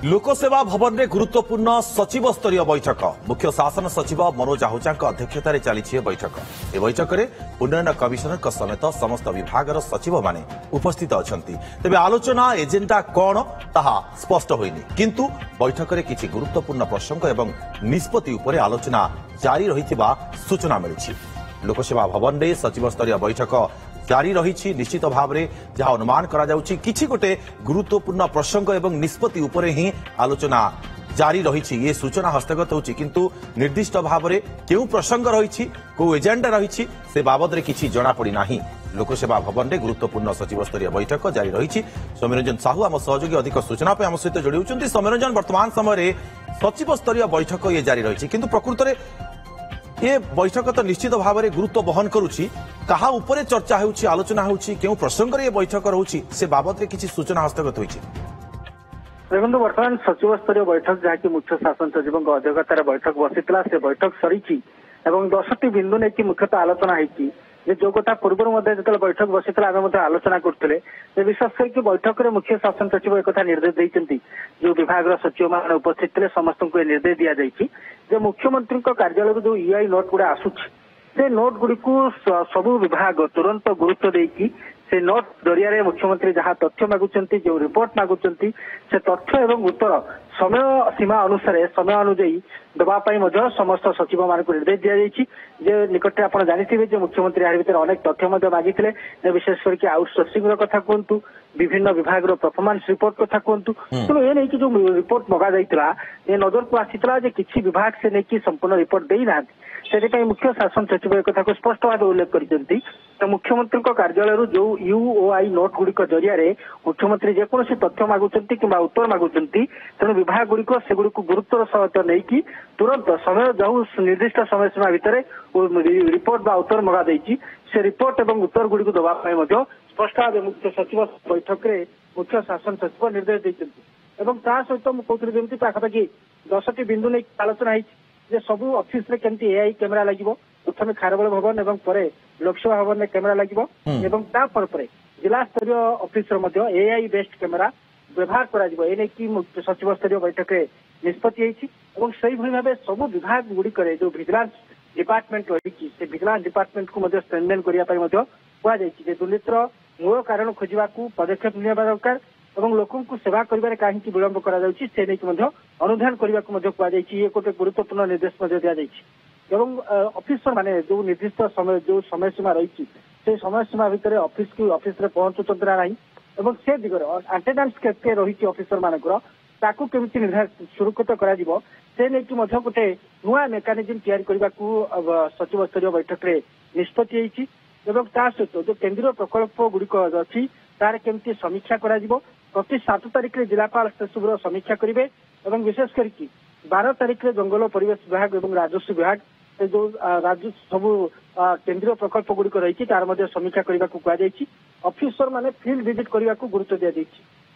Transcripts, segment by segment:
लोकसेवा भवन में गुरुत्वपूर्ण सचिव स्तरीय बैठक मुख्य शासन सचिव मनोज आहूजा अध्यक्षतार चली बैठक ए बैठक में उन्नयन कमिशनर समेत समस्त विभाग सचिव माने उपस्थित अच्छा तेज आलोचना एजेंडा कौन ताहा स्पष्ट होइनी किंतु बैठक में किसी गुरुत्वपूर्ण प्रसंग एवं निष्पत्ति उपर आलोचना जारी रही सूचना मिली। लोकसेवा भवन में सचिव स्तरीय बैठक जारी रही निश्चित भाव में जहां अनुमान करा किछि गोटे गुरुत्वपूर्ण प्रसंग एवं निष्पत्ति उपरे ही आलोचना जारी रही ये सूचना हस्तगत होछि किंतु निर्दिष्ट भाव में केउ प्रसंग रही को एजेंडा रही से बाबद में किछि जଣା पड़ी नाही। लोकसेवा भवन में गुरुत्वपूर्ण सचिव स्तरीय बैठक जारी रही। सौम्यरंजन साहू आम सहयोगी अधिक सूचना आम सहित जोड़ी होउछन्ति। सौम्यरंजन वर्तमान समय सचिव स्तरीय बैठक ये जारी रही किंतु प्रकृत में ये बैठक तो निश्चित भाव में गुरुत्व बहन करुच्ची कहा उपरे चर्चा होउछि आलोचना होउछि केउ प्रसंग रे ये बैठक रहउछि से बाबत रे किछि सूचना हस्तगत होइछि। देखो वर्तमान सचिव स्तरीय बैठक जहाँकि मुख्य शासन सचिव अध्यक्षतार बैठक बसीला से बैठक सरी 10टी बिंदु नहीं मुख्यतः आलोचना होती जो कथा पूर्व जो बैठक बसीला आम आलोचना करते विशेष करके बैठक में मुख्य शासन सचिव एक निर्देश देते जो विभाग सचिव मान उपस्थित थे समस्त को निर्देश दि जाए मुख्यमंत्री कार्यालय जो ईआई नोट गुड़ा आसूची से नोट गुड़ी सबू विभाग तुरंत गुरुत्व देकी से नोट जरिया मुख्यमंत्री जहाँ तथ्य मागुंट जो रिपोर्ट मागुंट से तथ्य एवं उत्तर समय सीमा अनुसार समय अनुजाई देवाई समस्त सचिव मान निर्देश दि जाए निकटे आप जानते मुख्यमंत्री या भर अनेक तथ्य मागी विशेष करके आउटसोर्सिंग कथा कहतु विभिन्न विभाग परफॉर्मेंस रिपोर्ट कथा कहतु तेणु ये नहीं जो रिपोर्ट मगा जाइला नजर को आसीला किसी विभाग से नहीं संपूर्ण रिपोर्ट देना से मुख्य शासन सचिव एक कथा को स्पष्ट भाव उल्लेख कर मुख्यमंत्री कार्यालय जो यूओआई नोट गुड़िक जरिया मुख्यमंत्री जेकोसी तथ्य मागुंट कि उत्तर मागुंट तेणु विभाग गुड़िक से गुरुत्वर सहित नहीं तुरंत समय जो निर्दिष्ट समय सीमा भितर रिपोर्ट बा उत्तर मगा से रिपोर्ट और उत्तर गुड़िक देवाई स्पष्ट भाव मुख्य सचिव बैठक में मुख्य शासन सचिव निर्देश देते सहित मुझे जमी पाखापाखि 10टी बिंदु नहीं आलोचना होती सबू ऑफिस रे केमती एआई कैमेरा लागिबो प्रथम खारबेल भवन एवं परे लोकसेवा भवन में कैमेरा लागिबो एवं जिला स्तरीय ऑफिस रे मध्य एआई बेस्ड कैमेरा व्यवहार करा जिवो एने की सचिव स्तरीय बैठक रे निष्पत्ति होईछि एवं सही भली भाबे सब विभाग गुडी करे जो विजिलेंस डिपार्टमेंट रही से विजिलेंस डिपार्टमेंट को मध्य स्ट्रेंथेन करिया पई मध्य कुआ जाईछि जे दुर्नीतिर मूल कारण खोजिबा को पदक्षेप निया दरकार एवं लोकों को सेवा करिबारे काहेकि विलंब करा जाउछि से नहीं मध्य अनुधान करने को कुआ ये गोटे गुरुत्वपूर्ण निर्देश दि जाए ऑफिसर माने जो निर्दिष्ट समय जो समय सीमा रही से समय सीमा भितर ऑफिस रे पहुंचुंत ना एवं से दिगरे अटेंडेंस केते रही ऑफिसर मानकर ताकू केमिति निर्धारित सुरक्षित करा जिवो से नहीं गोटे नुआ मेकानिजम तैयारी करने को सचिव स्तरीय बैठक में निष्पत्ति होती सहित जो केंद्रीय प्रकल्प गुड़िक अच्छी तार केमिति समीक्षा करा जिवो प्रति 7 तारिख में जिलापाल सेसबुर समीक्षा करेंगे और विशेष करके 12 तारिख में जंगल परिवेश विभाग और राजस्व विभाग से जो राजस्व सबू केंद्रीय प्रकल्प गुड़िक रही तार समीक्षा करने को कहुई ऑफिसर माने फील्ड विजिट करने को गुरुत्व दि जाए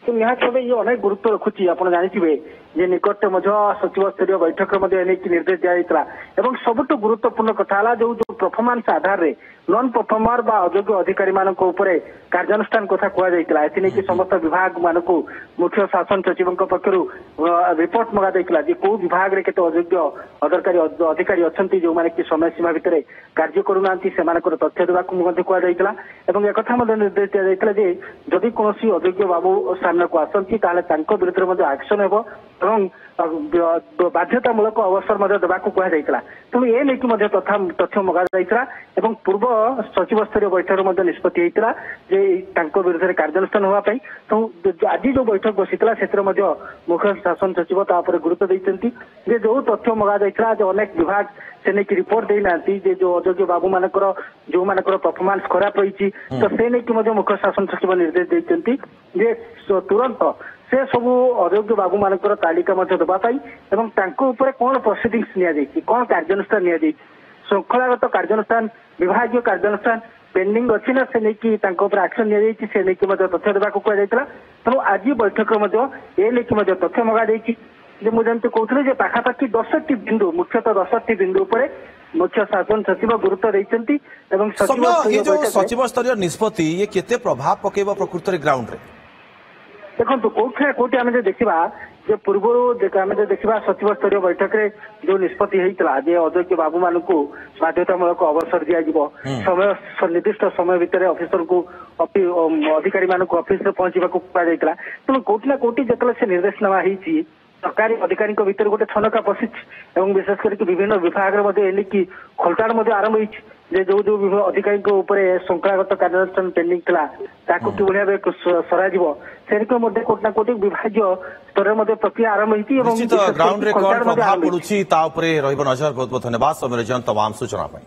तो निहत भाव ये अनेक गुरुत्व रखुच्छी आप जानते निकट सचिव स्तरीय बैठक में निर्देश दि जाता सबुठ गुरुत्वपूर्ण कथा जो परफॉर्मेंस आधार रे नॉन परफॉर्मर बा अयोग्य अधिकारी मान कार्यानुष्ठान कथा कहुई एथि समस्त विभाग मान मुख्य शासन सचिव पक्षर रिपोर्ट मगा जाइला कौ विभाग में केते अयोग्य अधिकारी अच्छा जो मैंने कि समय सीमा भितर कार्य करूना से तथ्य देवा कहुला एक निर्देश दि जाता जदि कौन अयोग्य बाबू सामने को आसती विरुद्ध एक्शन हो बाध्यतामूलक अवसर देवा कहुला तेणु ये नहीं तथ्य मगा जाइला पूर्व सचिव स्तरीय बैठक में निष्पत्ति होता विरुद्ध कार्यानुष्ठान होगापी तो आज जो बैठक बसीला से मुख्य शासन सचिव तापर गुरुत्व देते जो तथ्य मगा जाइला जो अनेक विभाग से नहीं रिपोर्ट देना जो अयोग्य बाबू मानकर जो मानकर परफॉर्मेंस खराब रही तो से नहीं मुख्य शासन सचिव निर्देश देते तुरंत से सब अयोग्य बाबू मानकर तालिका देवाई कौन प्रोसीडिंग्स नि कौन कार्यानुष्ठान नि श्रृंखलागत कार्यानुष्ठान विभाग कार्यानुष्ठान पेंडिंग अच्छी ना से नहीं एक्शन नि से नहीं तथ्य देवा कहुई तेणु आज बैठक में ये नहीं तथ्य मगा मुझे कहते पाखापाखि 10टी बिंदु मुख्यतः 10टी बिंदु पर मुख्य शासन सचिव गुरुत्व देते सचिव स्तरीय निष्पत्ति ये केते प्रभाव पकेब प्रकृत ग्राउंड रे ଦେଖନ୍ତୁ କୋଉଠି ନା କୋଉଠି ଆମେ ଯଦି ଦେଖିବା ଯେ ପୂର୍ବରୁ ଆମେ ଯଦି ଦେଖିବା ସଚିବ ସ୍ତରୀୟ ବୈଠକରେ ଯୋଉ ନିଷ୍ପତ୍ତି ହେଇଥିଲା ଯେ ଅଯୋଗ୍ୟ ବାବୁ ମାନଙ୍କୁ ବାଧ୍ୟତାମୂଳକ ଅବସର ଦିଆଯିବ ନିର୍ଦ୍ଦିଷ୍ଟ ସମୟ ଭିତରେ ଅଫିସରଙ୍କୁ ଅଧିକାରୀ ମାନଙ୍କୁ ଅଫିସରେ ପହଞ୍ଚିବାକୁ କୁହାଯାଇଥିଲା। ତେଣୁ କୋଉଠି ନା କୋଉଠି ଯେତେବେଳେ ସେ ନିର୍ଦ୍ଦେଶନାମା ହେଇଛି ସରକାରୀ ଅଧିକାରୀଙ୍କ ଭିତରେ ଗୋଟେ ଛନକା ପଶିଛି ଏବଂ ବିଶେଷ କରିକି ବିଭିନ୍ନ ବିଭାଗରେ ମଧ୍ୟ ଏଣିକି ଖୋଳତାଡ ମଧ୍ୟ ଆରମ୍ଭ ହେଇଛି ଯେ ଯୋଉ ଯୋଉ ଅଧିକାରୀଙ୍କ ଉପରେ ଶୃଙ୍ଖଳାଗତ କାର୍ଯ୍ୟାନୁଷ୍ଠାନ ପେଣ୍ଡିଂ ଥିଲା ତାକୁ କିଭଳି ଭାବେ ସରାଯିବ ସେଗୁଡ଼ିକ ମଧ୍ୟ କୋଉଠି ନା କୋଉଠି ବିଭାଗୀୟ ସ୍ତରରେ ମଧ୍ୟ ପ୍ରକ୍ରିୟା ଆରମ୍ଭ ହେଇଛି ଏବଂ ନିଶ୍ଚିତ ଗ୍ରାଉଣ୍ଡରେ କଣ ପ୍ରଭାବ ପଡୁଛି ତା ଉପରେ ରହିବ ନଜର। ବହୁତ ବହୁତ ଧନ୍ୟବାଦ ସୌମ୍ୟ ରଞ୍ଜନ ତମାମ ସୂଚନା ପାଇଁ।